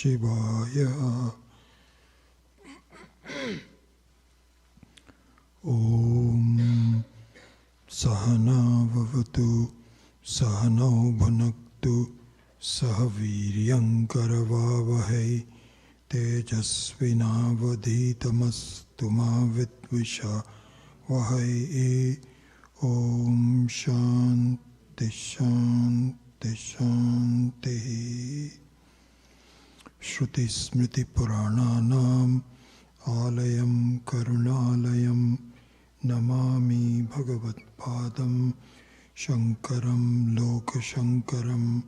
Shivaya. Om Sahana Vavatu Sahanau Bhunaktu Sahaviryam Karavavahai Tejasvinavadhitamastu ma Vidvisha Vahai. Om Shanti Shanti Shanti. Shruti Smriti Purananam Alayam Karunalayam Namami Bhagavat Padam Shankaram Lokashankaram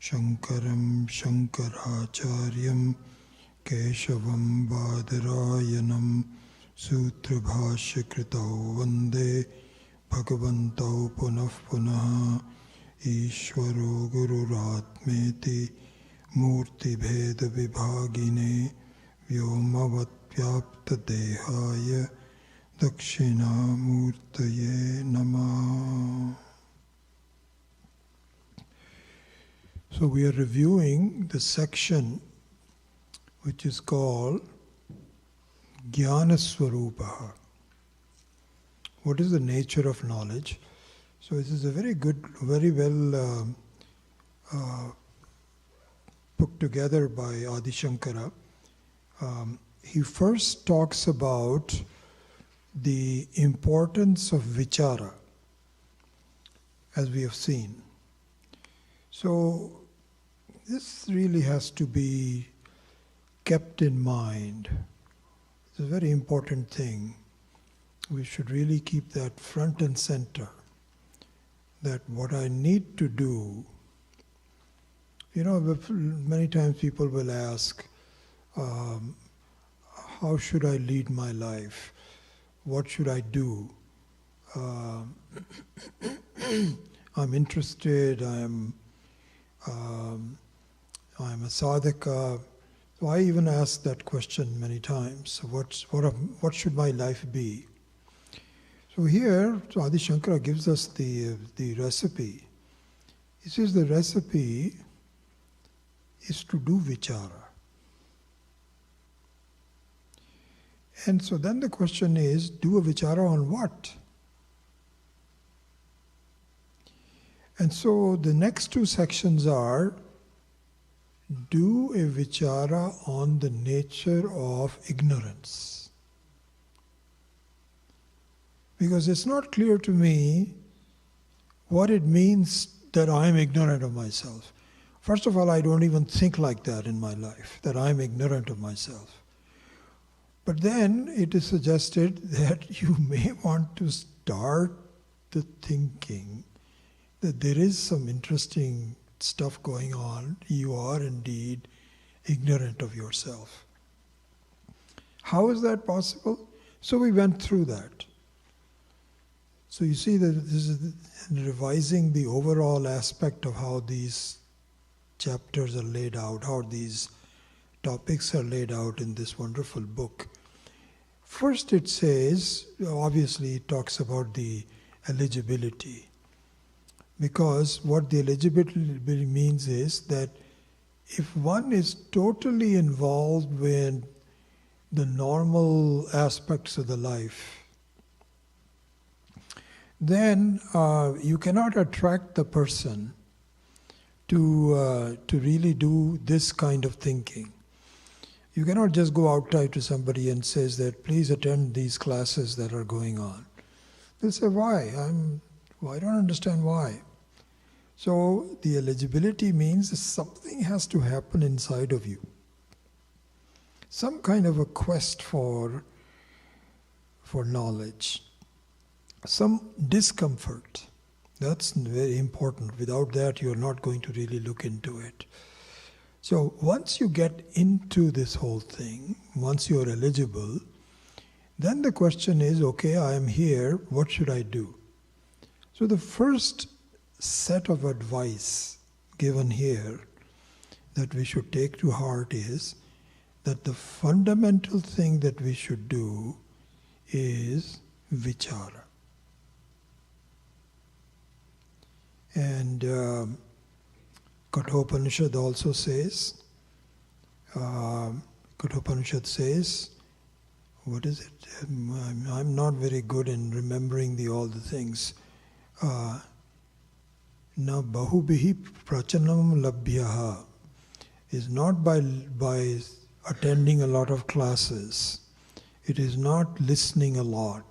Shankaram Shankaracharyam Keshavam Badarayanam Sutrabhashya Kritau Vande Bhagavantau Punah Punah Ishvaro Gururatmeti Murti Bheda Vibhagine Vyomavat Vyapta Dehaya Dakshina Murtaye Namah. So we are reviewing the section which is called Jnana Swarupaha. What is the nature of knowledge? So this is a very good, very well put together by Adi Sankara. He first talks about the importance of vichara, as we have seen. So this really has to be kept in mind. It's a very important thing. We should really keep that front and center, that what I need to do. You know, many times people will ask, how should I lead my life? What should I do? I'm interested, I'm a sadhaka. So I even ask that question many times. So what should my life be? So here, Adi Sankara gives us the recipe. He says the recipe is to do vichara. And so then the question is, do a vichara on what? And so the next two sections are, do a vichara on the nature of ignorance. Because it's not clear to me what it means that I'm ignorant of myself. First of all, I don't even think like that in my life, that I'm ignorant of myself. But then it is suggested that you may want to start the thinking that there is some interesting stuff going on. You are indeed ignorant of yourself. How is that possible? So we went through that. So you see that this is revising the overall aspect of how these chapters are laid out, how these topics are laid out in this wonderful book. First it says, obviously it talks about the eligibility. Because what the eligibility means is that if one is totally involved with the normal aspects of the life, then you cannot attract the person to really do this kind of thinking. You cannot just go outside to somebody and says that, please attend these classes that are going on. They'll say, why? I don't understand why. So the eligibility means something has to happen inside of you. Some kind of a quest for knowledge. Some discomfort. That's very important. Without that, you're not going to really look into it. So once you get into this whole thing, once you're eligible, then the question is, okay, I am here, what should I do? So the first set of advice given here that we should take to heart is that the fundamental thing that we should do is vichara. And Kathopanishad also says, Kathopanishad says, what is it? I'm not very good in remembering all the things. Na bahubihi prachanam labhyaha is not by attending a lot of classes. It is not listening a lot.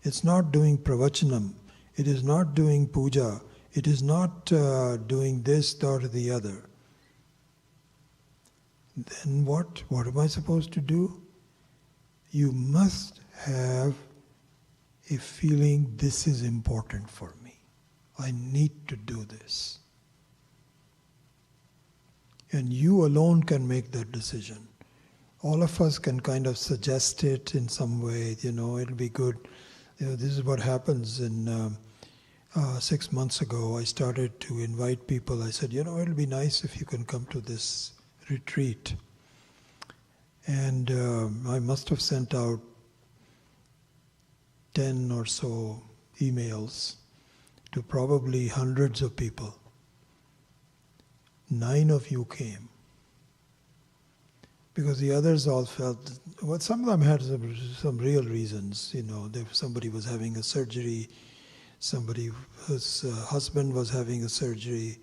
It's not doing pravachanam. It is not doing puja. It is not doing this or the other. Then what? What am I supposed to do? You must have a feeling, this is important for me. I need to do this. And you alone can make that decision. All of us can kind of suggest it in some way, it'll be good. This is what happens. 6 months ago, I started to invite people. I said, it'll be nice if you can come to this retreat. And I must have sent out 10 or so emails to probably hundreds of people. 9 of you came. Because the others all felt, well, some of them had some real reasons. Somebody was having a surgery, somebody whose husband was having a surgery,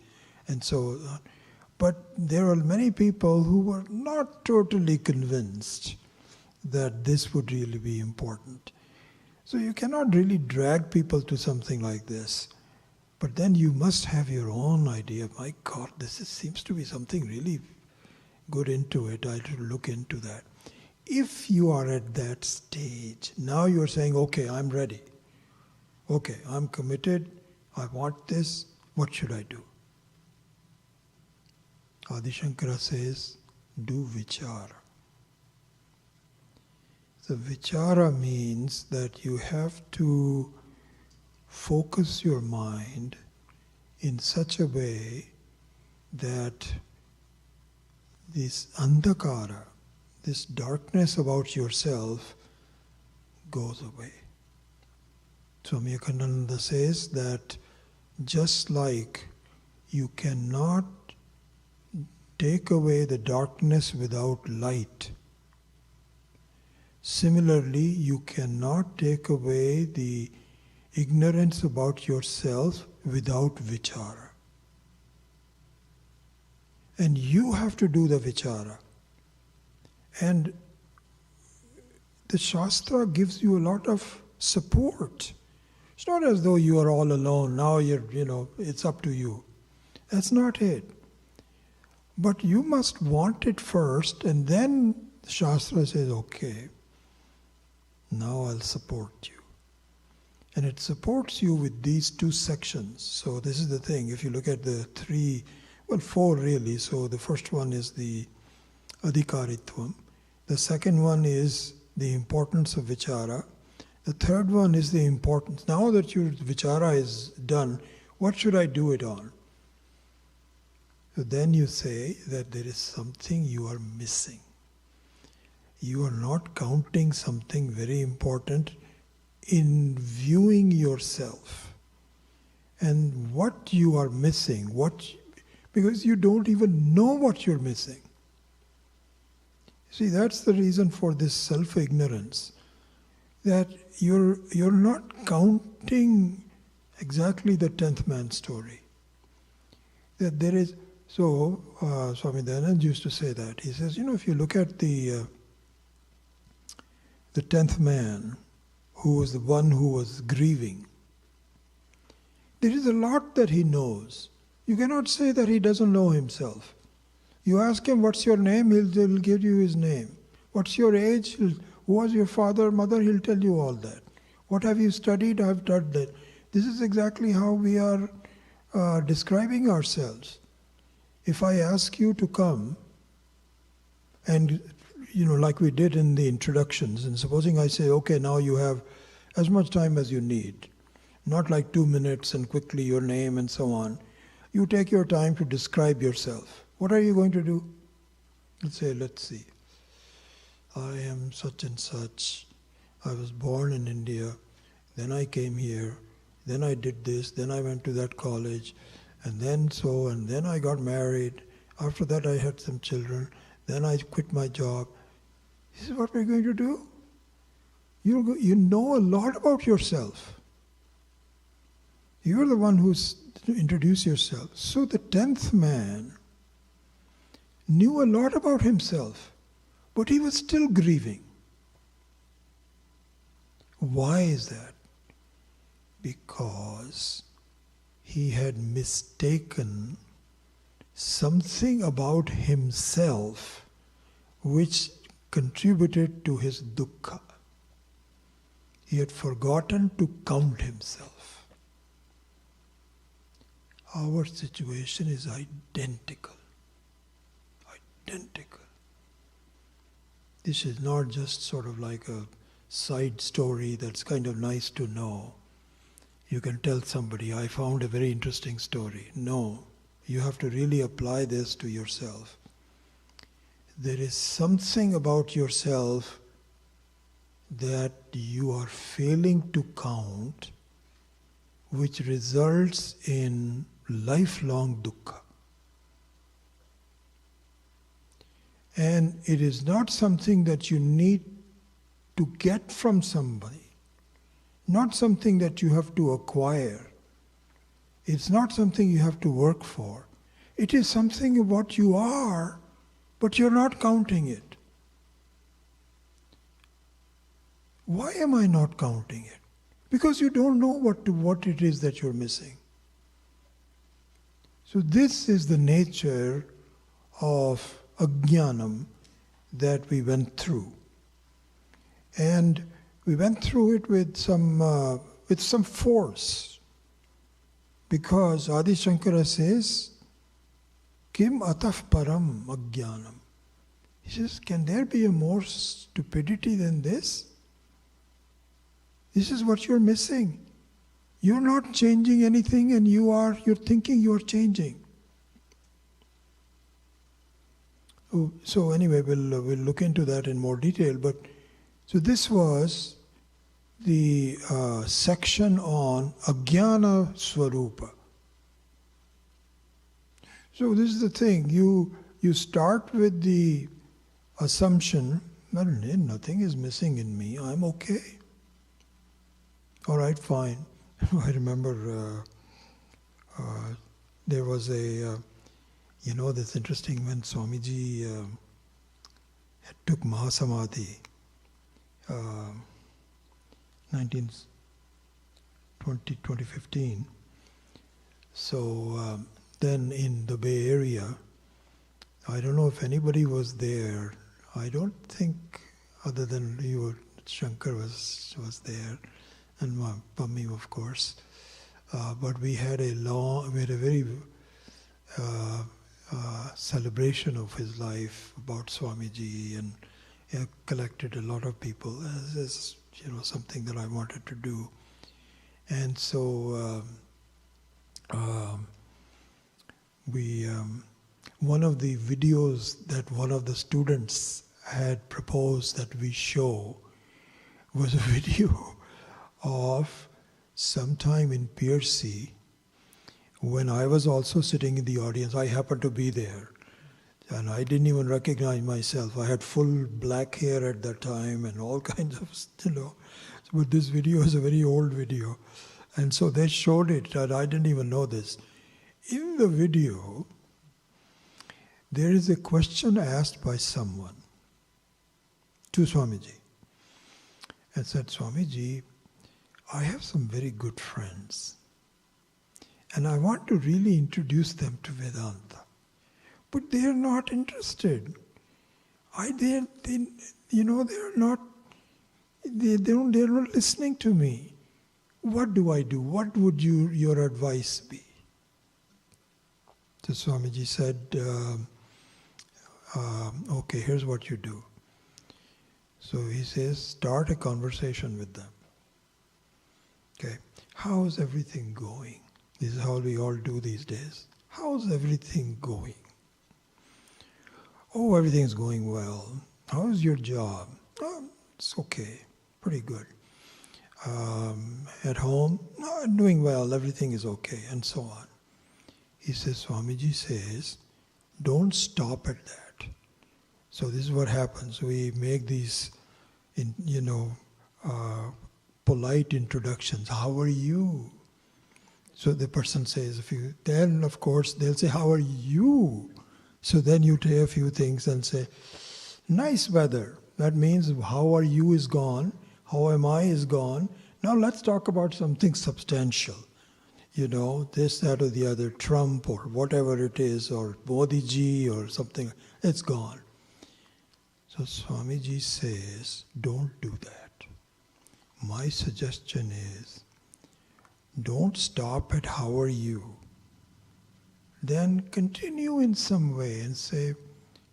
and so on. But there were many people who were not totally convinced that this would really be important. So you cannot really drag people to something like this. But then you must have your own idea. My God, seems to be something really good into it. I should look into that. If you are at that stage, now you're saying, okay, I'm ready. Okay, I'm committed. I want this. What should I do? Adi Sankara says, do vichara. So vichara means that you have to focus your mind in such a way that this andhakara, this darkness about yourself, goes away. Swami Akhandananda says that just like you cannot take away the darkness without light, similarly, you cannot take away the ignorance about yourself without vichara. And you have to do the vichara. And the Shastra gives you a lot of support. It's not as though you are all alone, now it's up to you. That's not it. But you must want it first, and then the Shastra says, okay, now I'll support you. And it supports you with these 2 sections. So this is the thing, if you look at the 4 really. So the first one is the adhikaritvam. The second one is the importance of vichara. The third one is the importance. Now that your vichara is done, what should I do it on? So then you say that there is something you are missing. You are not counting something very important in viewing yourself. And what you are missing, because you don't even know what you're missing. See, that's the reason for this self-ignorance. That you're not counting exactly the 10th man story. That there is, so Swami Dayananda used to say that. He says, if you look at the 10th man, who was the one who was grieving, there is a lot that he knows. You cannot say that he doesn't know himself. You ask him, what's your name? He'll give you his name. What's your age? Who was your father, mother? He'll tell you all that. What have you studied? I've done that. This is exactly how we are describing ourselves. If I ask you to come, and like we did in the introductions, and supposing I say, okay, now you have as much time as you need, not like 2 minutes and quickly your name and so on. You take your time to describe yourself. What are you going to do? Let's see. I am such and such. I was born in India. Then I came here. Then I did this. Then I went to that college. And then I got married. After that I had some children. then I quit my job. This is what we're going to do. You know a lot about yourself. You're the one who's introduced yourself. So the 10th man knew a lot about himself, but he was still grieving. Why is that? Because he had mistaken something about himself which contributed to his dukkha. He had forgotten to count himself. Our situation is identical. Identical. This is not just sort of like a side story that's kind of nice to know. You can tell somebody, I found a very interesting story. No, you have to really apply this to yourself. There is something about yourself that you are failing to count, which results in lifelong dukkha. And it is not something that you need to get from somebody, not something that you have to acquire. It's not something you have to work for. It is something of what you are, but you're not counting it. Why am I not counting it? Because you don't know what it is that you're missing. So this is the nature of ajnanam that we went through. And we went through it with some force. Because Adi Sankara says, Kim ataf param ajnanam. He says, can there be a more stupidity than this? This is what you're missing. You're not changing anything and you're thinking you're changing. So anyway, we'll look into that in more detail. But so this was the section on Ajnana Swarupa. So this is the thing. You start with the assumption, well, nothing is missing in me. I'm okay. All right, fine. I remember there was that's interesting when Swamiji took Mahasamadhi, 2015. So then in the Bay Area, I don't know if anybody was there. I don't think, other than you, Shankar was there. And Pammi, of course. But we had a very celebration of his life about Swamiji, and collected a lot of people as something that I wanted to do. And so one of the videos that one of the students had proposed that we show was a video of sometime in Piercy, when I was also sitting in the audience. I happened to be there, and I didn't even recognize myself. I had full black hair at that time and all kinds of, But this video is a very old video, and so they showed it, and I didn't even know this. In the video, there is a question asked by someone to Swamiji, and said, Swamiji, I have some very good friends, and I want to really introduce them to Vedanta, but they are not interested. They're not listening to me. What do I do? What would your advice be? So Swamiji said, okay, here's what you do. So he says, start a conversation with them. Okay, how's everything going? This is how we all do these days. How's everything going? Oh, everything's going well. How's your job? Oh, it's okay, pretty good. At home? No, doing well, everything is okay, and so on. He says, Swamiji says, don't stop at that. So this is what happens. We make these, polite introductions. How are you? So the person says a few. Then, of course, they'll say, how are you? So then you say a few things and say, nice weather. That means how are you is gone. How am I is gone. Now let's talk about something substantial. This, that, or the other, Trump or whatever it is, or Modi ji or something. It's gone. So Swamiji says, don't do that. My suggestion is, don't stop at how are you. Then continue in some way and say,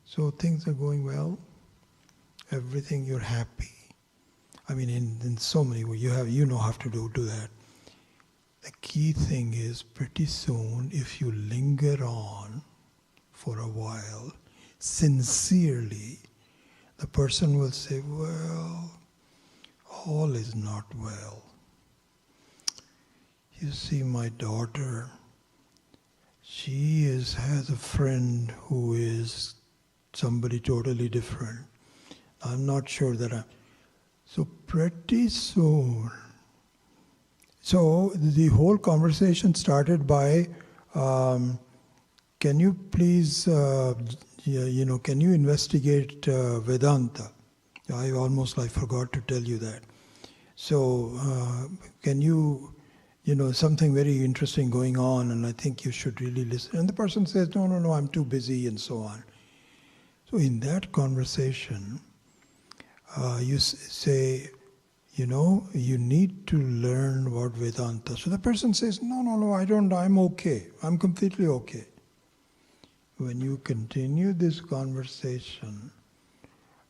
so things are going well, everything, you're happy. I mean, in so many ways, you know how to do that. The key thing is, pretty soon, if you linger on for a while, sincerely, the person will say, well, all is not well. You see, my daughter, she has a friend who is somebody totally different. I'm not sure that So pretty soon. So the whole conversation started by, can you please, can you investigate Vedanta? I forgot to tell you that. So can you, something very interesting going on, and I think you should really listen. And the person says, no, I'm too busy, and so on. So in that conversation, you say, you need to learn about Vedanta. So the person says, no, I don't, I'm okay. I'm completely okay. When you continue this conversation,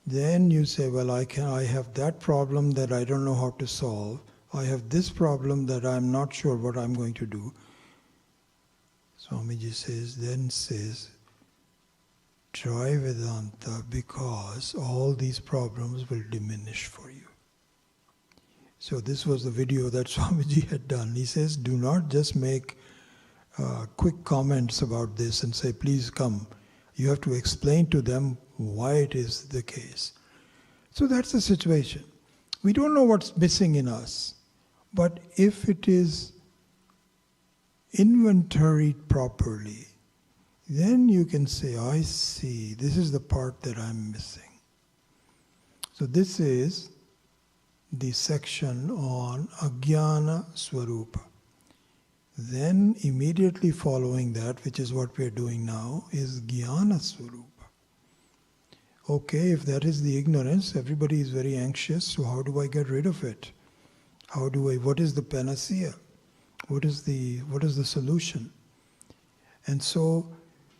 then you say, well, I have that problem that I don't know how to solve. I have this problem that I'm not sure what I'm going to do. Swamiji says, try Vedanta because all these problems will diminish for you. So this was the video that Swamiji had done. He says, do not just make quick comments about this and say, please come. You have to explain to them why it is the case. So that's the situation. We don't know what's missing in us, but if it is inventoried properly, then you can say, I see, this is the part that I'm missing. So this is the section on Ajnana Swarupa. Then immediately following that, which is what we are doing now, is Jnana Swarupa. Okay, if that is the ignorance, everybody is very anxious, so how do I get rid of it? What is the panacea? What is the solution? And so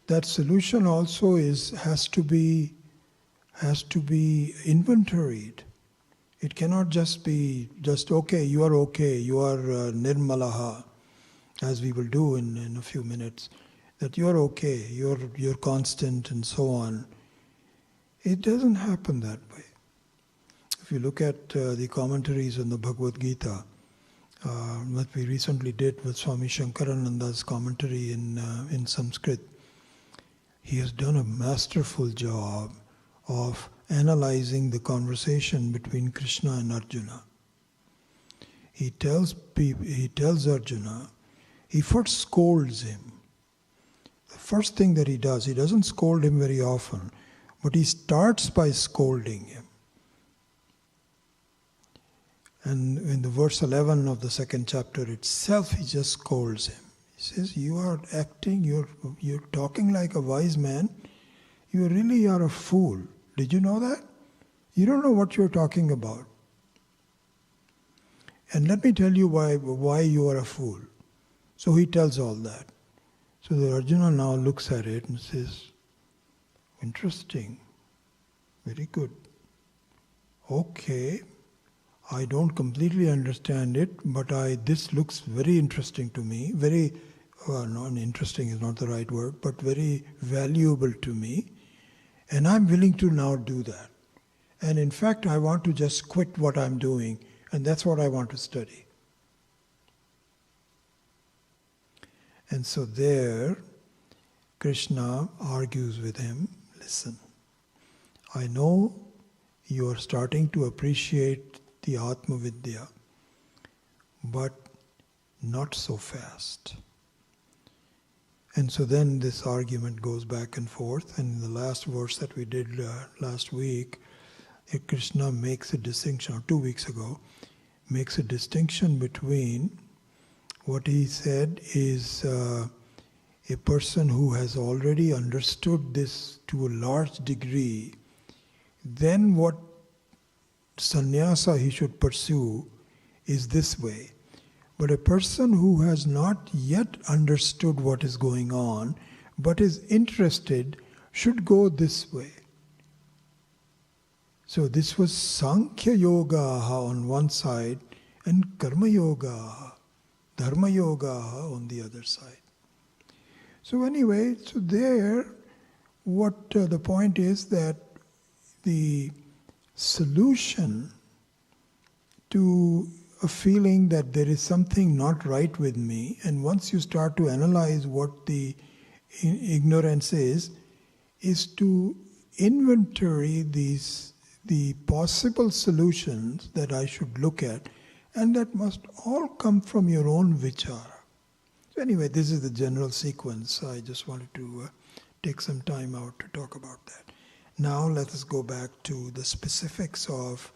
that solution also has to be inventoried. It cannot just be okay, you are nirmalaha, as we will do in a few minutes, that you are okay, you're constant and so on. It doesn't happen that way. If you look at the commentaries on the Bhagavad Gita, what we recently did with Swami Shankaraనంda's commentary in Sanskrit, he has done a masterful job of analyzing the conversation between Krishna and Arjuna. He tells Arjuna, he first scolds him. The first thing that he does, he doesn't scold him very often, but he starts by scolding him. And in the verse 11 of the second chapter itself, he just scolds him. He says, you are acting, you're talking like a wise man. You really are a fool. Did you know that? You don't know what you're talking about. And let me tell you why you are a fool. So he tells all that. So the Arjuna now looks at it and says, interesting, very good. Okay, I don't completely understand it, but this looks very interesting to me. Interesting is not the right word, but very valuable to me. And I'm willing to now do that. And in fact, I want to just quit what I'm doing, and that's what I want to study. And so there, Krishna argues with him, listen, I know you are starting to appreciate the Atma Vidya, but not so fast. And so then this argument goes back and forth, and in the last verse that we did last week, Krishna makes a distinction, or 2 weeks ago, makes a distinction between what he said is a person who has already understood this to a large degree, then what sannyasa he should pursue is this way. But a person who has not yet understood what is going on, but is interested, should go this way. So this was Sankhya Yoga on one side and Karma Yoga, Dharma Yoga on the other side. So anyway, so there, what the point is that the solution to a feeling that there is something not right with me, and once you start to analyze what the ignorance is to inventory the possible solutions that I should look at, and that must all come from your own vichara. So anyway, this is the general sequence. I just wanted to take some time out to talk about that. Now let us go back to the specifics of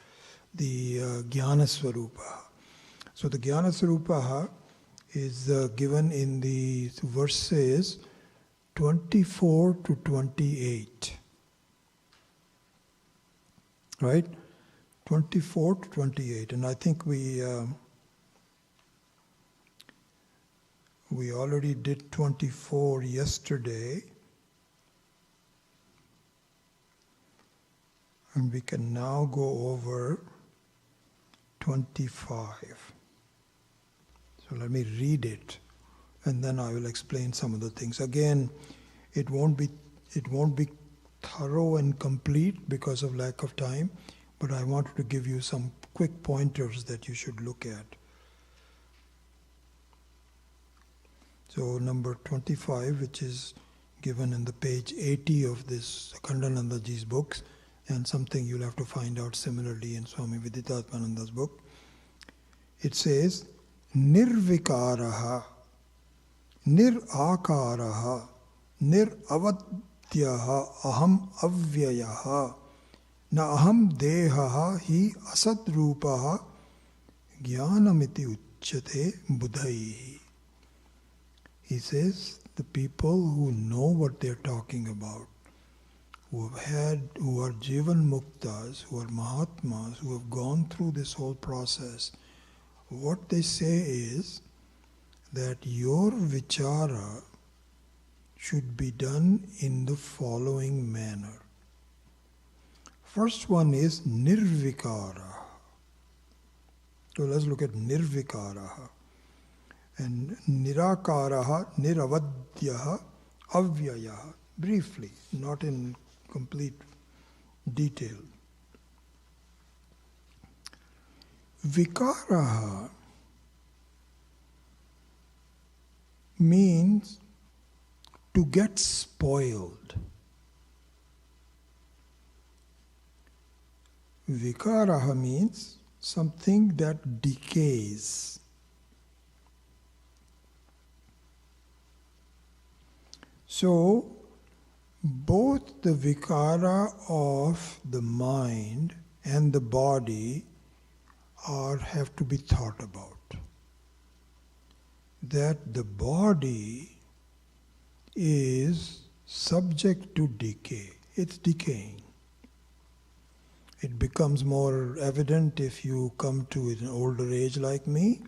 the Jnana Swarupa. So the Jnana Swarupa is given in the verses 24 to 28. Right? 24 to 28. And I think we already did 24 yesterday. And we can now go over 25. So let me read it, and then I will explain some of the things. Again, it won't be thorough and complete because of lack of time, but I wanted to give you some quick pointers that you should look at. So number 25, which is given in the page 80 of this Akhandananda ji's books, and something you'll have to find out similarly in Swami Viditatmananda's book. It says, Nirvikaraha, Nirakaraha, Niravadyaha, Aham Avyayaha, Na Aham Dehaha, Hi Asadrupaha, Jnanamiti Uchyate Buddhaihi. He says, the people who know what they're talking about, who are Jivan Muktas, who are Mahatmas, who have gone through this whole process, what they say is that your vichara should be done in the following manner. First one is nirvikara. So let's look at nirvikara. And nirakaraha, niravadyaha, avyayaha. Briefly, not in complete detail. Vikaraha means to get spoiled. Vikaraha means something that decays. So, both the vikara of the mind and the body have to be thought about. That the body is subject to decay. It's decaying. It becomes more evident if you come to an older age like me,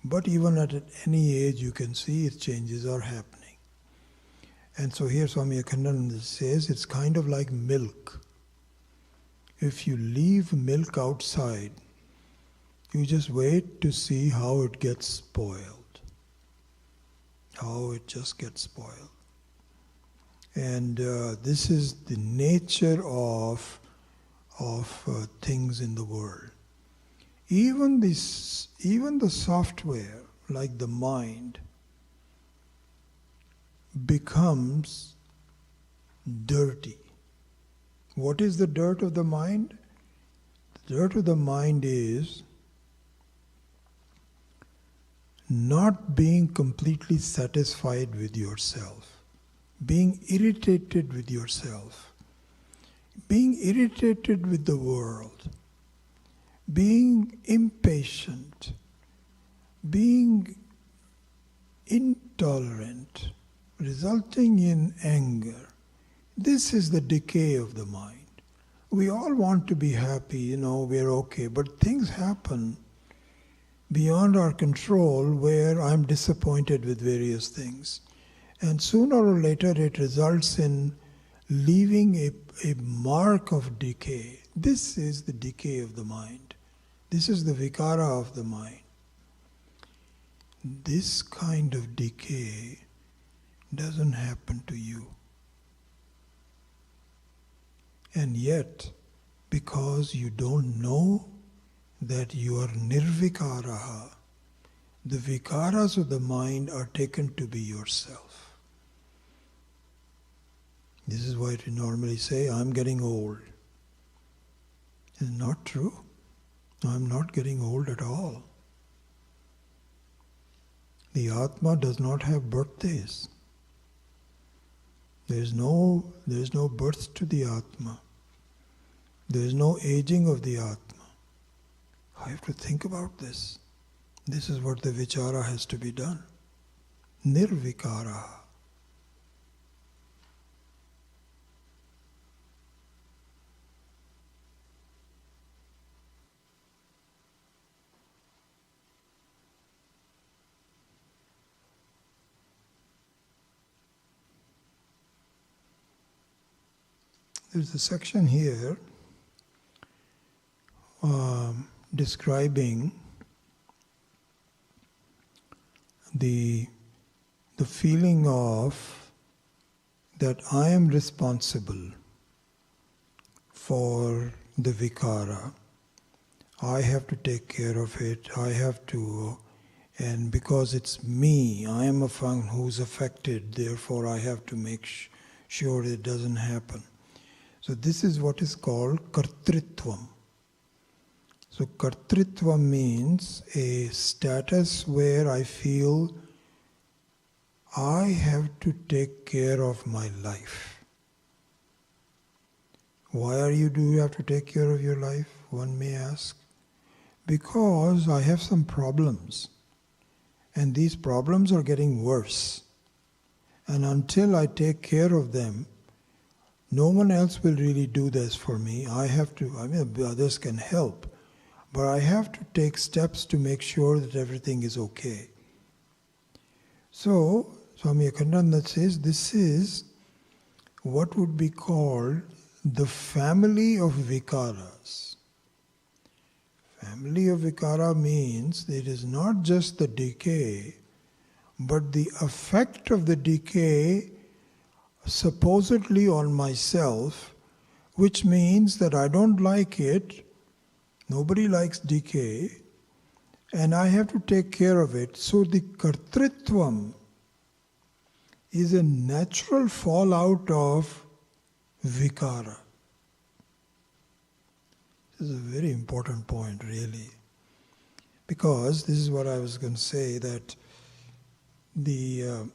but even at any age you can see its changes are happening. And so here Swami Akhandananda says it's kind of like milk. If you leave milk outside, you just wait to see how it gets spoiled. How it just gets spoiled. And this is the nature of things in the world. Even the software, like the mind, becomes dirty What is the dirt of the mind? The dirt of the mind is not being completely satisfied with yourself, being irritated with yourself, being irritated with the world, being impatient, being intolerant, resulting in anger. This is the decay of the mind. We all want to be happy, we're okay, but things happen beyond our control where I'm disappointed with various things. And sooner or later it results in leaving a mark of decay. This is the decay of the mind. This is the vikara of the mind. This kind of decay doesn't happen to you. And yet, because you don't know that you are nirvikaraha, the vikaras of the mind are taken to be yourself. This is why we normally say, I'm getting old. It's not true. I'm not getting old at all. The Atma does not have birthdays. There is no birth to the Atma. There is no aging of the Atma. I have to think about this. This is what the vichara has to be done. Nirvikara. There's a section here describing the feeling of that I am responsible for the vikara. I have to take care of it. I have to, and because it's me, I am a one who's affected, therefore I have to make sure it doesn't happen. So this is what is called kartritvam. So kartritvam means a status where I feel I have to take care of my life. Why do you have to take care of your life, one may ask? Because I have some problems. And these problems are getting worse. And until I take care of them, no one else will really do this for me. Others can help, but I have to take steps to make sure that everything is okay. So, Swami Akhandananda says this is what would be called the family of vikaras. Family of vikara means it is not just the decay, but the effect of the decay supposedly on myself, which means that I don't like it, nobody likes decay, and I have to take care of it. So the kartritvam is a natural fallout of vikara. This is a very important point, really, because this is what I was going to say, that the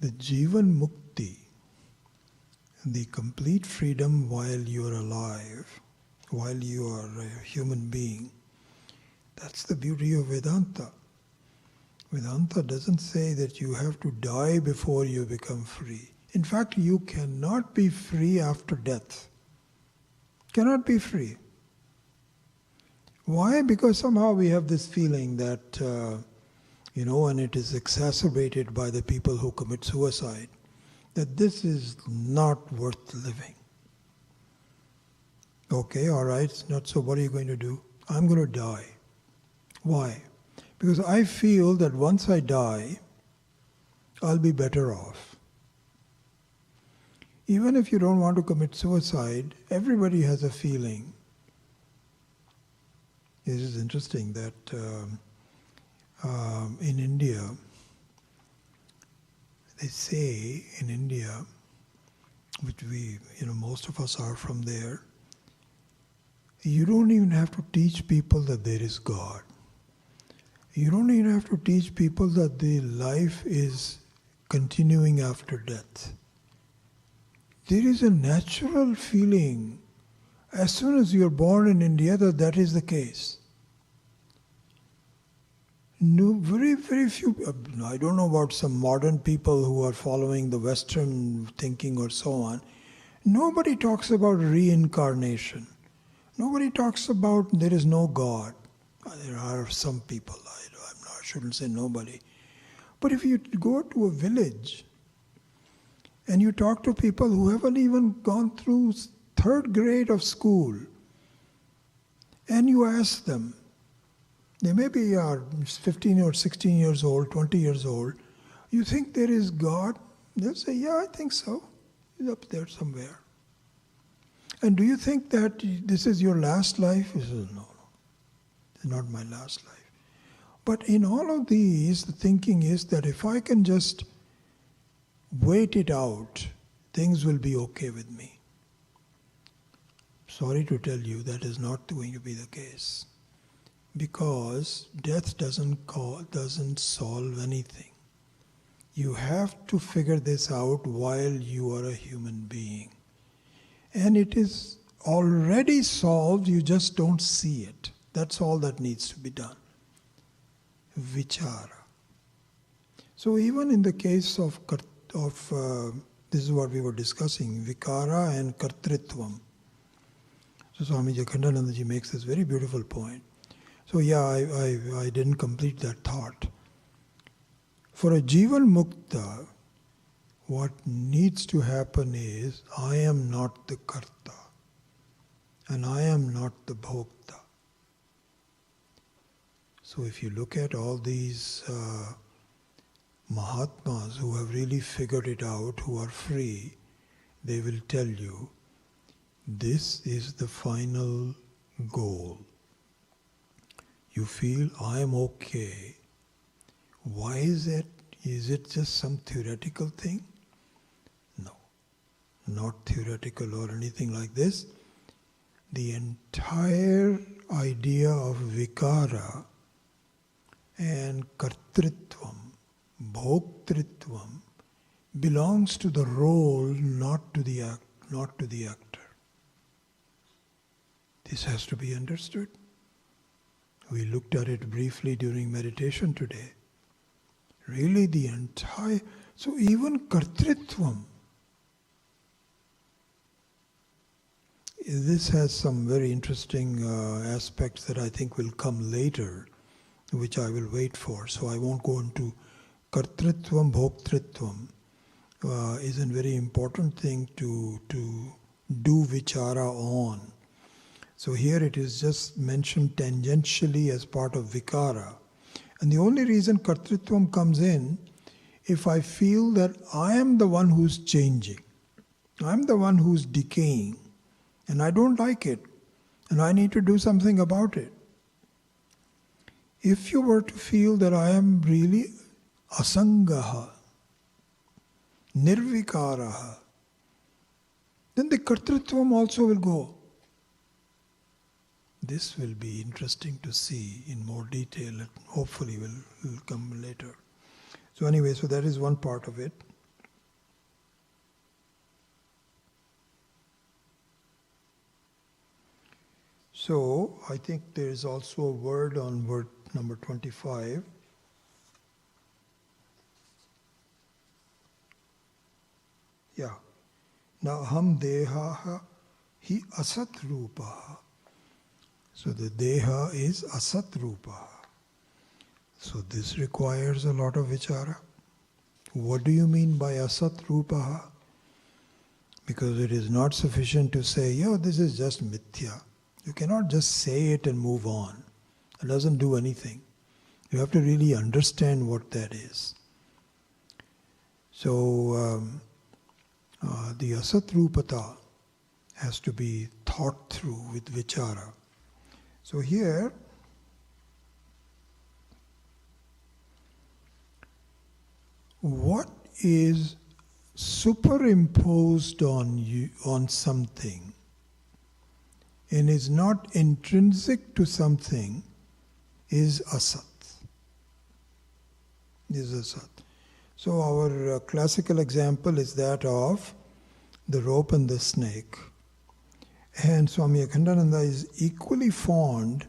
Jivan Mukti, the complete freedom while you are alive, while you are a human being, that's the beauty of Vedanta. Vedanta doesn't say that you have to die before you become free. In fact, you cannot be free after death. Cannot be free. Why? Because somehow we have this feeling that and it is exacerbated by the people who commit suicide, that this is not worth living. Okay, all right, so what are you going to do? I'm going to die. Why? Because I feel that once I die, I'll be better off. Even if you don't want to commit suicide, everybody has a feeling. It is interesting that in India, they say in India, which most of us are from there, you don't even have to teach people that there is God. You don't even have to teach people that the life is continuing after death. There is a natural feeling as soon as you are born in India that is the case. No, very, very few. I don't know about some modern people who are following the Western thinking or so on. Nobody talks about reincarnation. Nobody talks about there is no God. There are some people, I shouldn't say nobody. But if you go to a village and you talk to people who haven't even gone through third grade of school, and you ask them, they maybe are 15 or 16 years old, 20 years old, you think there is God? They'll say, yeah, I think so. He's up there somewhere. And do you think that this is your last life? He says, no, it's not my last life. But in all of these, the thinking is that if I can just wait it out, things will be okay with me. Sorry to tell you, that is not going to be the case. Because death doesn't solve anything. You have to figure this out while you are a human being. And it is already solved, you just don't see it. That's all that needs to be done. Vichara. So even in the case of this is what we were discussing, vikara and kartritvam. So Swamiji Akhandananda makes this very beautiful point. So yeah, I didn't complete that thought. For a Jivan Mukta, what needs to happen is, I am not the Karta, and I am not the Bhokta. So if you look at all these Mahatmas who have really figured it out, who are free, they will tell you, this is the final goal. You feel, I am okay. Why is it? Is it just some theoretical thing? No, not theoretical or anything like this. The entire idea of vikara and kartritvam, bhoktritvam, belongs to the role, not to the actor. This has to be understood. We looked at it briefly during meditation today. Really the entire... So even kartritvam, this has some very interesting aspects that I think will come later, which I will wait for. So I won't go into kartritvam, bhoktritvam. Is a very important thing to do vichara on. So here it is just mentioned tangentially as part of vikara. And the only reason kartritvam comes in, if I feel that I am the one who's changing, I'm the one who's decaying, and I don't like it, and I need to do something about it. If you were to feel that I am really asangaha, nirvikaraha, then the kartritvam also will go. This will be interesting to see in more detail, and hopefully will come later. So anyway, so that is one part of it. So I think there is also a word on word number 25. Yeah. Now ham deha hi asat rupa. So the deha is asat rupa. So this requires a lot of vichara. What do you mean by asat rupa? Because it is not sufficient to say, this is just mithya. You cannot just say it and move on. It doesn't do anything. You have to really understand what that is. So the asat rupata has to be thought through with vichara. So here, what is superimposed on you, on something, and is not intrinsic to something, is asat. Is asat. So our classical example is that of the rope and the snake. And Swami Akhandananda is equally fond.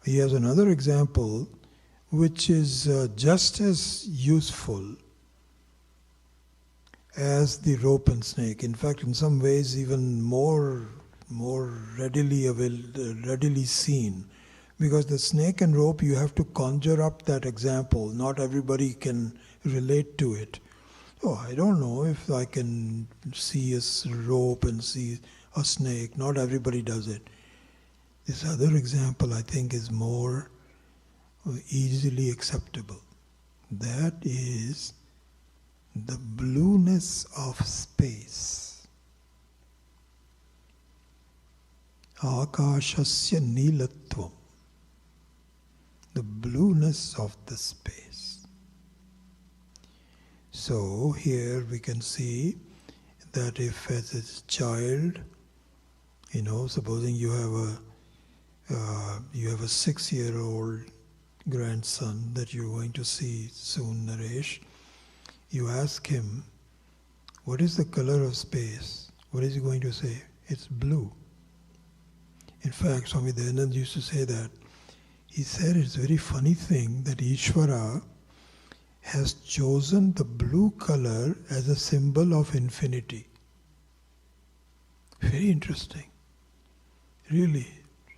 He has another example which is just as useful as the rope and snake. In fact, in some ways, even more readily seen. Because the snake and rope, you have to conjure up that example. Not everybody can relate to it. Oh, I don't know if I can see a rope and see a snake. Not everybody does it. This other example, I think, is more easily acceptable. That is the blueness of space. Akashasya nilatvam. The blueness of the space. So here we can see that if as a child, supposing you have a 6-year-old grandson that you're going to see soon, Naresh, you ask him, what is the color of space? What is he going to say? It's blue. In fact, Swami Dayananda used to say that. He said it's a very funny thing that Ishvara has chosen the blue color as a symbol of infinity. Very interesting. Really.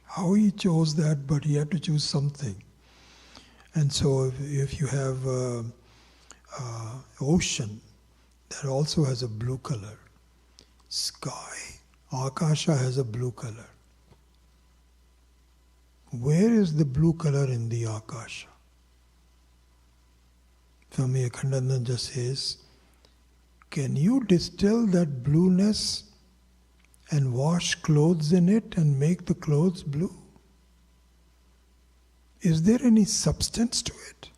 How he chose that, but he had to choose something. And so if you have ocean, that also has a blue color. Sky, Akasha has a blue color. Where is the blue color in the Akasha? Swami Akhandananda says, can you distill that blueness and wash clothes in it and make the clothes blue? Is there any substance to it?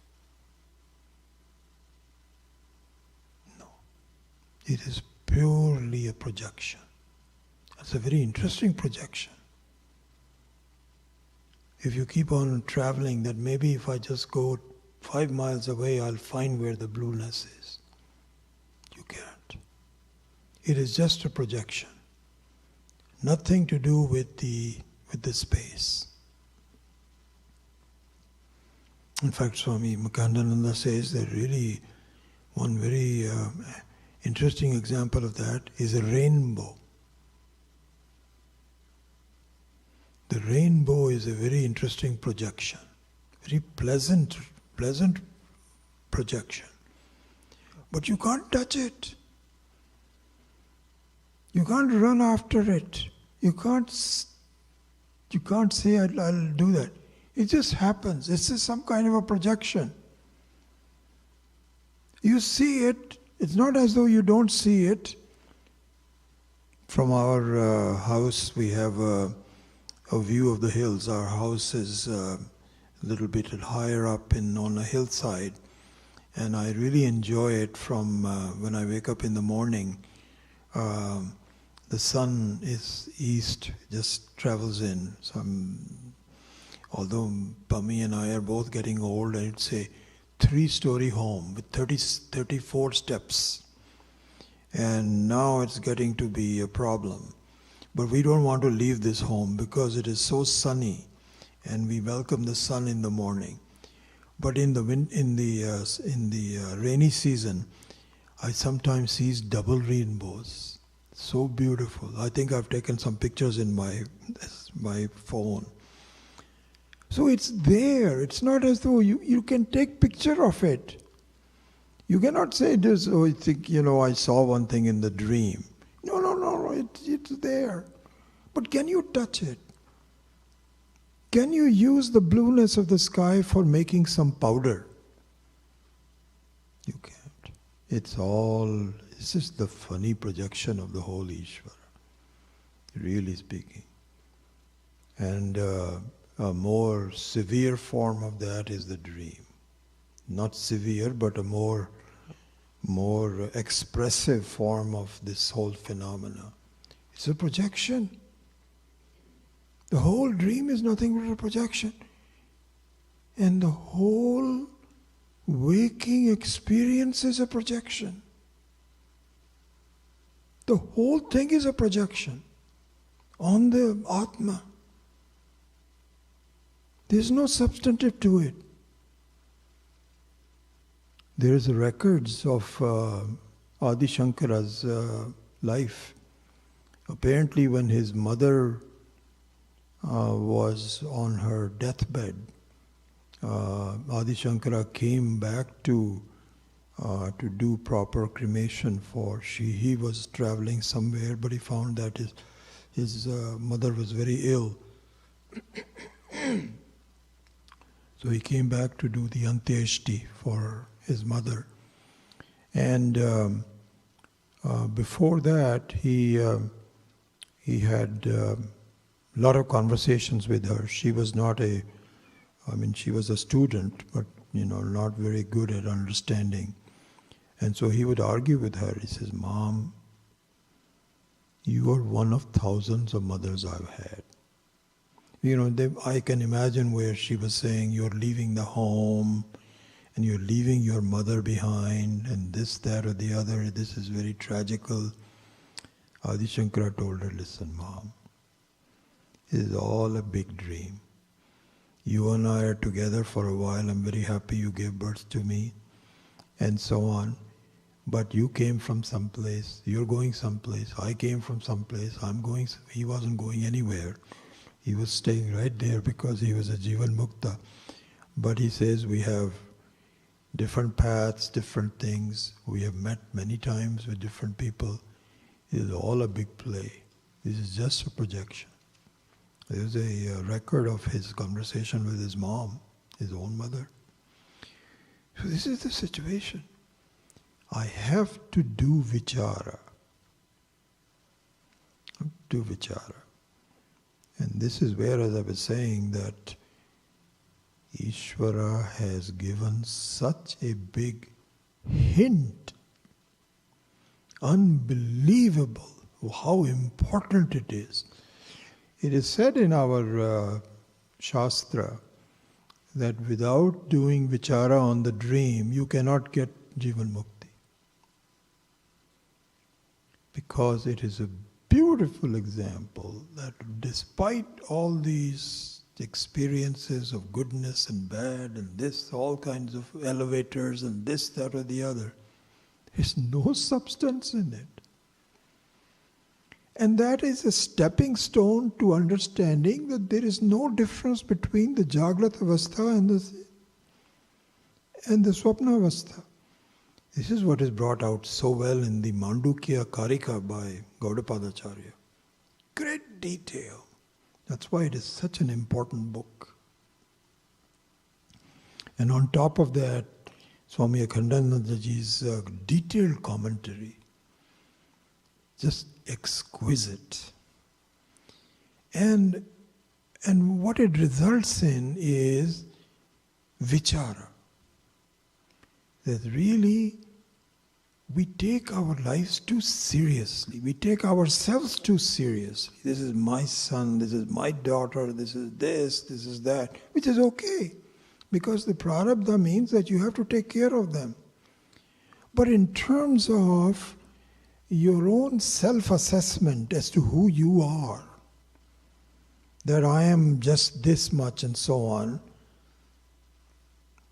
No. It is purely a projection. It's a very interesting projection. If you keep on traveling, that maybe if I just go 5 miles away, I'll find where the blueness is. You can't. It is just a projection. Nothing to do with the space. In fact, Swami Akhandananda says that really one very interesting example of that is a rainbow. The rainbow is a very interesting projection, very pleasant projection. But you can't touch it. You can't run after it. You can't say, I'll do that. It just happens. It's just some kind of a projection. You see it. It's not as though you don't see it. From our house, we have a view of the hills. Our house is a little bit higher up on a hillside, and I really enjoy it from when I wake up in the morning. The sun is east, just travels in. So although Pami and I are both getting old, it's a 3-story home with 34 steps. And now it's getting to be a problem. But we don't want to leave this home because it is so sunny, and we welcome the sun in the morning. But in the rainy season, I sometimes see double rainbows. So beautiful. I think I've taken some pictures in my phone. So it's there. It's not as though you can take picture of it. You cannot say this, I think, I saw one thing in the dream. No, it's there. But can you touch it? Can you use the blueness of the sky for making some powder? You can't. It's just the funny projection of the whole Ishvara, really speaking. And a more severe form of that is the dream. Not severe, but a more more expressive form of this whole phenomena. It's a projection. The whole dream is nothing but a projection. And the whole waking experience is a projection. The whole thing is a projection on the Atma. There's no substantive to it. There is records of Adi Sankara's life. Apparently when his mother was on her deathbed, Adi Sankara came back to do proper cremation for he was traveling somewhere, but he found that his mother was very ill. So he came back to do the Antyeshti for his mother. And before that, he had a lot of conversations with her. She was she was a student, but not very good at understanding. And so he would argue with her. He says, "Mom, you are one of thousands of mothers I've had." I can imagine where she was saying, "You're leaving the home, and you're leaving your mother behind, and this, that, or the other. This is very tragical." Adi Shankara told her, "Listen, Mom, it is all a big dream. You and I are together for a while. I'm very happy you gave birth to me, and so on. But you came from someplace. You're going someplace. I came from someplace. He wasn't going anywhere. He was staying right there because he was a Jivan Mukta. But he says we have different paths, different things. We have met many times with different people. It is all a big play. This is just a projection." There's a record of his conversation with his mom, his own mother. So this is the situation. I have to do vichara. Do vichara. And this is where, as I was saying, that Ishvara has given such a big hint. Unbelievable how important it is. It is said in our Shastra that without doing vichara on the dream, you cannot get Jivan Mukti. Because it is a beautiful example that despite all these experiences of goodness and bad and this, all kinds of elevators and this, that or the other, there's no substance in it. And that is a stepping stone to understanding that there is no difference between the Jagrat Avastha and the Swapna Avastha. This is what is brought out so well in the Mandukya Karika by Gaudapadacharya. Great detail. That's why it is such an important book. And on top of that, Swami Akhandananda ji's detailed commentary. Just exquisite. And what it results in is vichara. That really we take our lives too seriously. We take ourselves too seriously. This is my son, this is my daughter, this is that, which is okay. Because the prarabdha means that you have to take care of them. But in terms of your own self-assessment as to who you are, that I am just this much and so on,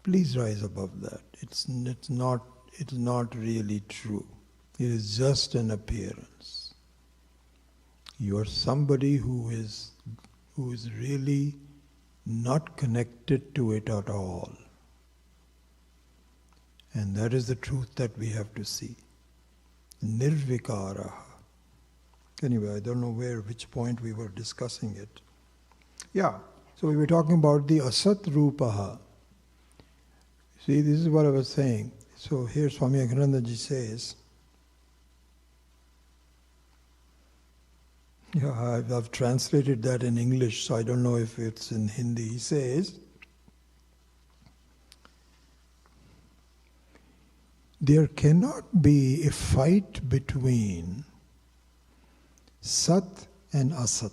please rise above that. It's not really true. It is just an appearance. You are somebody who is really not connected to it at all. And that is the truth that we have to see. Nirvikara. Anyway, I don't know which point we were discussing it. Yeah, so we were talking about the asat rupaha. See, this is what I was saying. So here Swami Akhandananda ji says, I've translated that in English, so I don't know if it's in Hindi. He says, there cannot be a fight between Sat and Asat.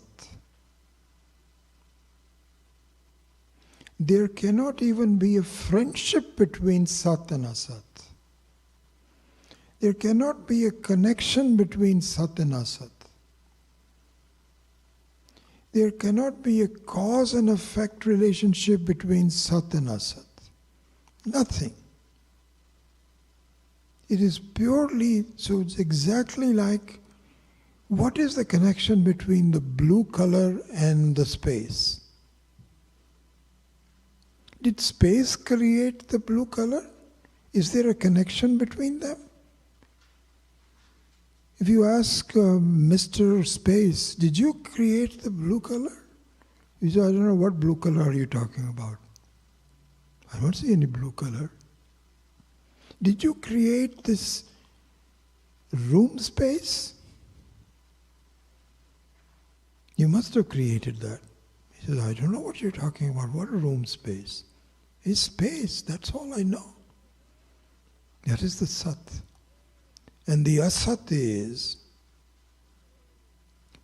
There cannot even be a friendship between Sat and Asat. There cannot be a connection between Sat and Asat. There cannot be a cause and effect relationship between Sat and Asat. Nothing. It is purely, so it's exactly like, what is the connection between the blue color and the space? Did space create the blue color? Is there a connection between them? If you ask Mr. Space, did you create the blue color? He said, I don't know, what blue color are you talking about? I don't see any blue color. Did you create this room space? You must have created that. He says, I don't know what you're talking about. What a room space? It's space, that's all I know. That is the Sat. And the Asat is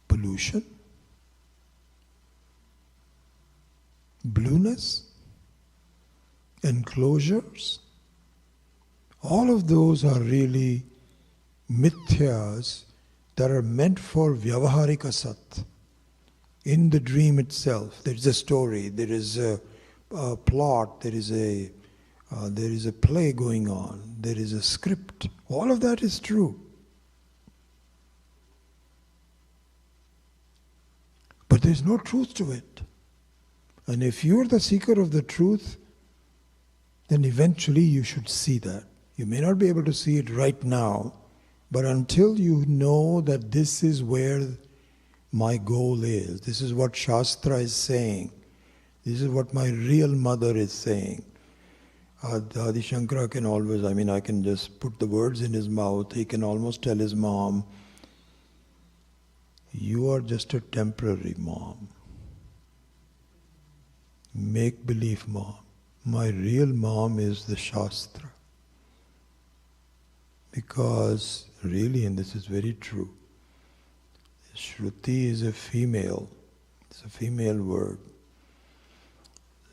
pollution, blueness, enclosures. All of those are really mithyas that are meant for vyavaharika Sat. In the dream itself, there is a story, there is a plot, there is a play going on, there is a script. All of that is true. But there is no truth to it. And if you are the seeker of the truth, then eventually you should see that. You may not be able to see it right now, but until you know that this is where my goal is, this is what Shastra is saying, this is what my real mother is saying. Adi Sankara can always, I can just put the words in his mouth. He can almost tell his mom, you are just a temporary mom. Make-believe mom. My real mom is the Shastra. Because really, and this is very true, Shruti is a female. It's a female word.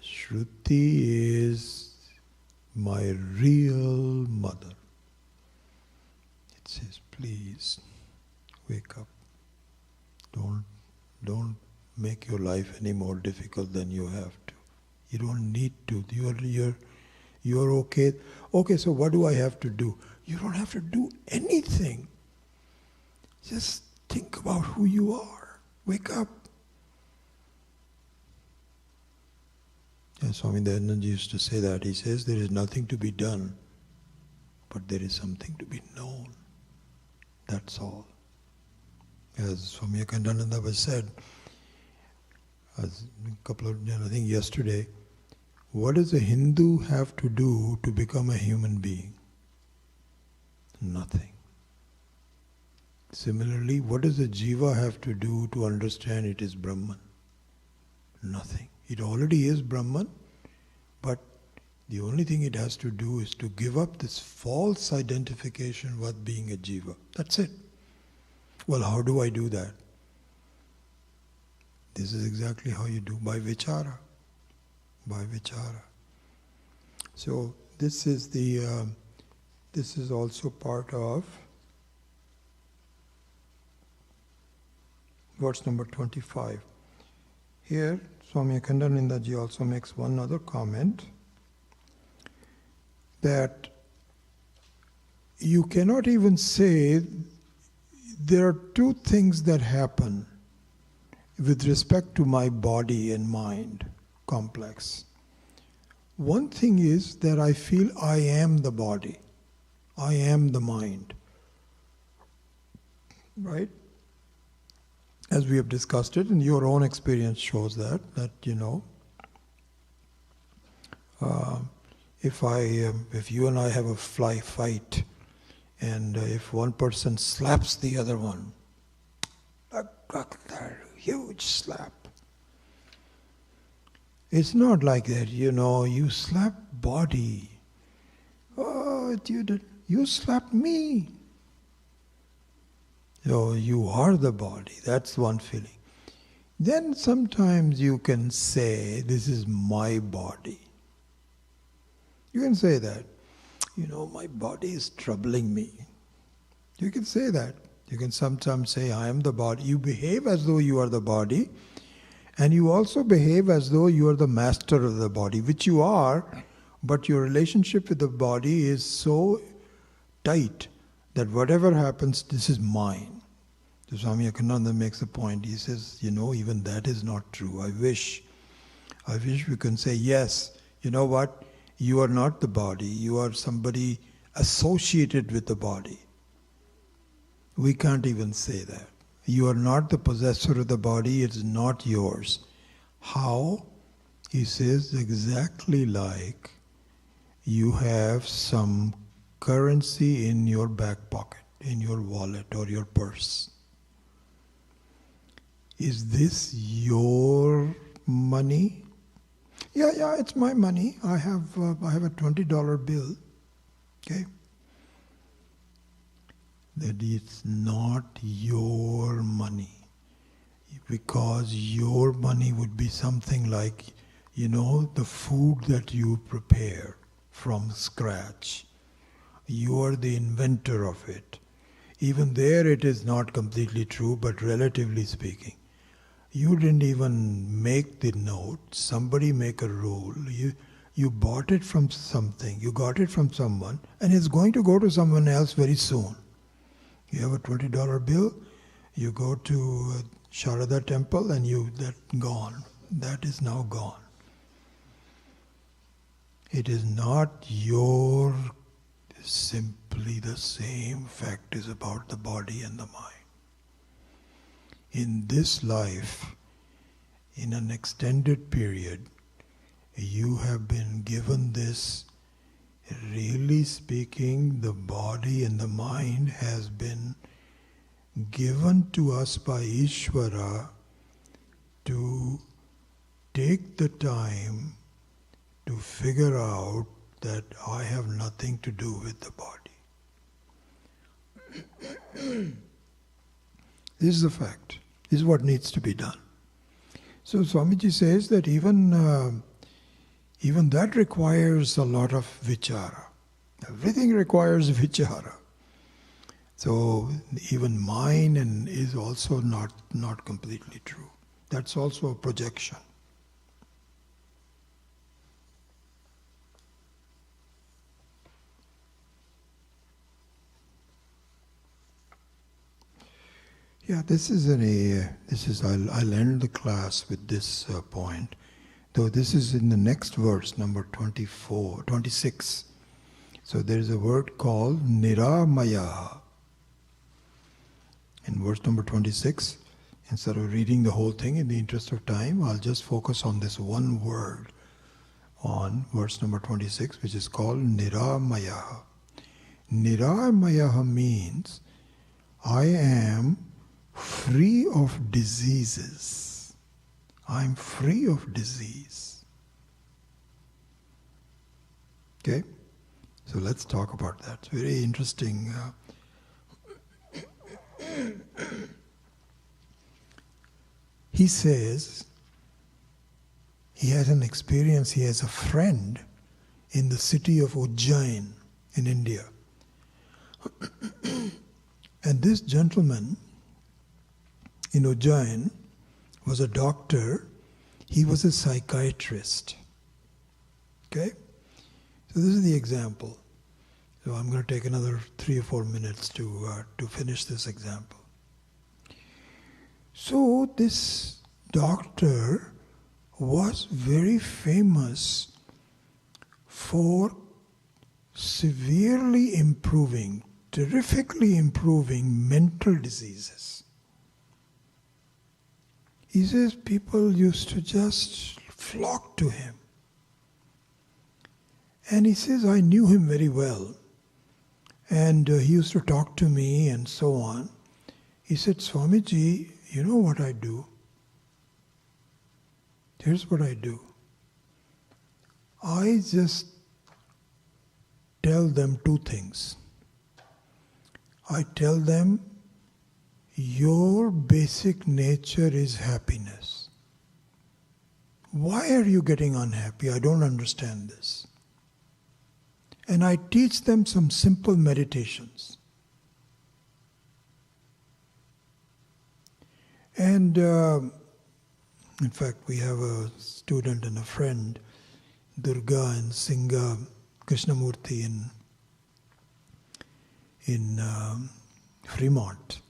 Shruti is my real mother. It says, please, wake up. Don't make your life any more difficult than you have to. You don't need to. You're okay. Okay, so what do I have to do? You don't have to do anything. Just think about who you are. Wake up. And Swami Dayananda used to say that. He says, there is nothing to be done, but there is something to be known. That's all. As Swami Akhandananda was said, as a couple of, I think yesterday, what does a Hindu have to do to become a human being? Nothing. Similarly, what does a jiva have to do to understand it is Brahman? Nothing. It already is Brahman, but the only thing it has to do is to give up this false identification with being a jiva. That's it. Well, how do I do that? This is exactly how you do, by vichara. By vichara. So this is this is also part of verse number 25. Here, Swami Akhandananda ji also makes one other comment, that you cannot even say there are two things that happen with respect to my body and mind complex. One thing is that I feel I am the body, I am the mind, right? As we have discussed it, and your own experience shows that if you and I have a fight, and if one person slaps the other one, like that huge slap, it's not like that, you slap body. Oh, You slapped me. So you are the body. That's one feeling. Then sometimes you can say, this is my body. You can say that. My body is troubling me. You can say that. You can sometimes say, I am the body. You behave as though you are the body, and you also behave as though you are the master of the body, which you are, but your relationship with the body is so tight that whatever happens, this is mine. So Swami Akhandananda makes a point. He says, even that is not true. I wish we can say, yes, you know what? You are not the body. You are somebody associated with the body. We can't even say that. You are not the possessor of the body. It's not yours. How? He says, exactly like you have some currency in your back pocket, in your wallet or your purse. Is this your money? Yeah, it's my money. I have a $20 bill. Okay? That it's not your money. Because your money would be something like, the food that you prepare from scratch. You are the inventor of it. Even there it is not completely true, but relatively speaking. You didn't even make the note. Somebody make a rule. You bought it from something. You got it from someone, and it's going to go to someone else very soon. You have a $20 bill. You go to Sharada temple, and that gone. That is now gone. It is not your. Simply the same fact is about the body and the mind. In this life, in an extended period, you have been given this. Really speaking, the body and the mind has been given to us by Ishvara to take the time to figure out that I have nothing to do with the body. This is the fact. This is what needs to be done. So Swamiji says that even that requires a lot of vichara. Everything requires vichara. So even mine is also not completely true. That's also a projection. Yeah, I'll end the class with this point. Though this is in the next verse, number 26. So there is a word called Niramaya. In verse number 26, instead of reading the whole thing in the interest of time, I'll just focus on this one word on verse number 26, which is called Niramaya. Niramaya means I am free of diseases. I'm free of disease. Okay? So let's talk about that. It's very interesting. He says he has an experience, he has a friend in the city of Ujjain in India. And this gentleman in Ujjain was a doctor, he was a psychiatrist. Okay? So this is the example. So I'm going to take another 3 or 4 minutes to finish this example. So this doctor was very famous for severely improving, terrifically improving mental diseases. He says people used to just flock to him. And he says, I knew him very well. And he used to talk to me and so on. He said, Swamiji, you know what I do? Here's what I do. I just tell them 2 things. I tell them, your basic nature is happiness. Why are you getting unhappy? I don't understand this. And I teach them some simple meditations. And in fact, we have a student and a friend, Durga and Singha Krishnamurti in Fremont.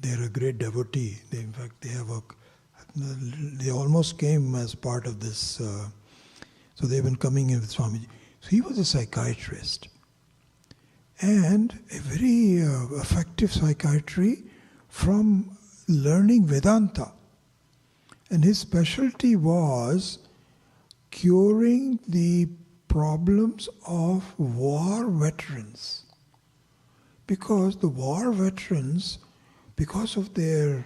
They're a great devotee. In fact, they almost came as part of this. So they've been coming in with Swamiji. So he was a psychiatrist, and a very effective psychiatry from learning Vedanta. And his specialty was curing the problems of war veterans. Because the war veterans, because of their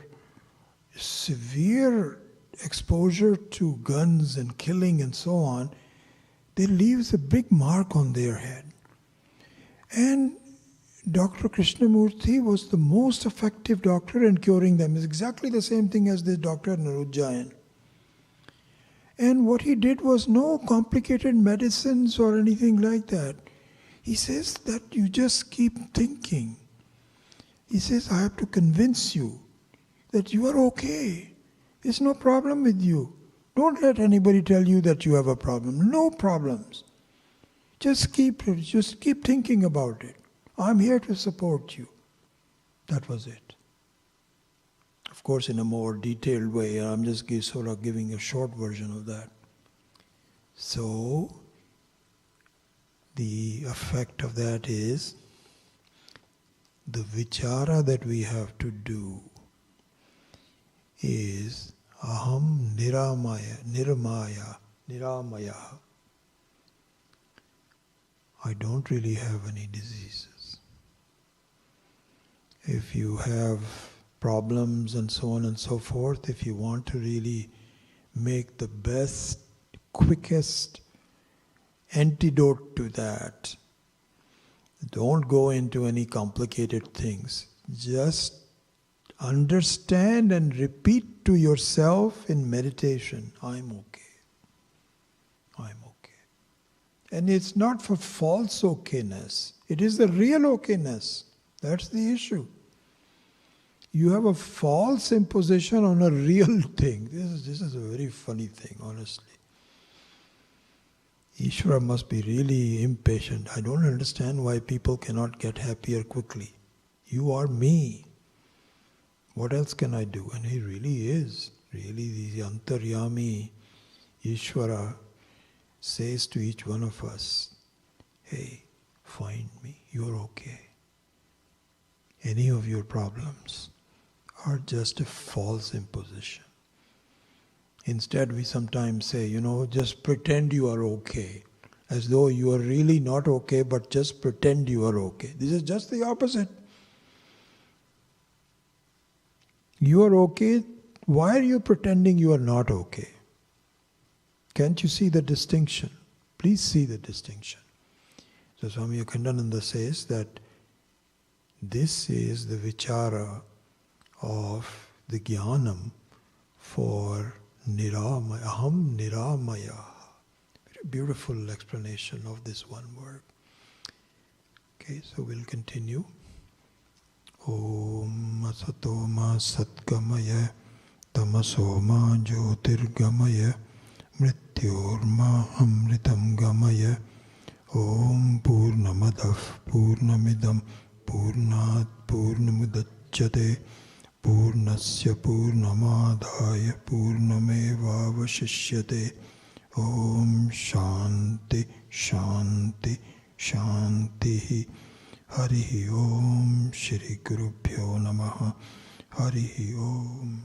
severe exposure to guns and killing and so on, they leaves a big mark on their head. And Dr. Krishnamurti was the most effective doctor in curing them. It's exactly the same thing as this doctor in Ujjain. And what he did was no complicated medicines or anything like that. He says that you just keep thinking. He says, I have to convince you that you are okay. There's no problem with you. Don't let anybody tell you that you have a problem. No problems. Just keep thinking about it. I'm here to support you. That was it. Of course, in a more detailed way, I'm just sort of giving a short version of that. So, the effect of that is the vichara that we have to do is aham niramaya. I don't really have any diseases. If you have problems and so on and so forth, if you want to really make the best, quickest antidote to that, don't go into any complicated things. Just understand and repeat to yourself in meditation, I'm okay. I'm okay. And it's not for false okayness. It is the real okayness. That's the issue. You have a false imposition on a real thing. This is a very funny thing, honestly. Ishvara must be really impatient. I don't understand why people cannot get happier quickly. You are me. What else can I do? And he really is. Really, the Antaryami Ishvara says to each one of us, hey, find me. You're okay. Any of your problems are just a false imposition. Instead, we sometimes say, just pretend you are okay. As though you are really not okay, but just pretend you are okay. This is just the opposite. You are okay. Why are you pretending you are not okay? Can't you see the distinction? Please see the distinction. So Swami Akhandananda says that this is the vichara of the jnanam for niramaya, aham niramaya. Very beautiful explanation of this one word. Okay, so we'll continue. Om asato ma satgamaya tamaso ma jyotirgamaya mrityor ma amritam gamaya Om purnamadav purnamidam purnat purnamudachyate purnasya purnamadaya purnamevavashishyate Om shanti shanti shanti Harihi Om Shri Gurubhyo Namaha Harihi Om.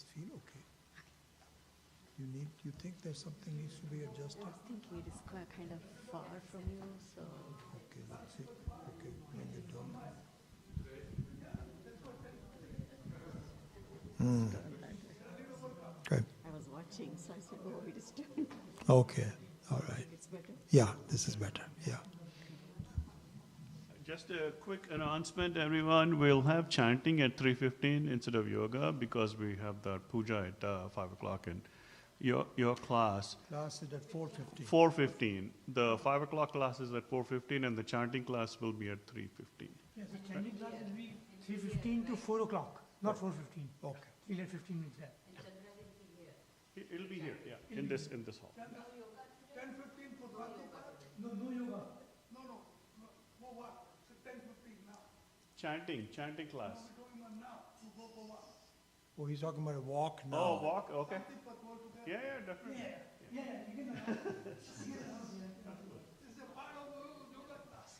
just feel okay. You think there's something needs to be adjusted? I was thinking it is kind of far from you, so. Okay, let's see. Okay, bring it down. Okay. I was watching, so I said, oh, it is done. Okay, all right. It's better. Yeah, this is better. Yeah. Just a quick announcement, everyone. We'll have chanting at 3:15 instead of yoga because we have the puja at 5 o'clock. And your class, Class is at 4:50. 4:15. The 5 o'clock class is at 4:15, and the chanting class will be at 3:15. Yes, the chanting class will be 3:15 to 4 o'clock, not 4:15. Okay. We'll have 15 minutes there. It'll be here, yeah, in this hall. 10:15 for Bhakti. No yoga. No. For what? 10:15 now. Chanting class. Going on now. To go for what? Oh, he's talking about a walk now. Oh, walk, okay. Yeah, definitely. Yeah, you can. It's a part of the yoga class.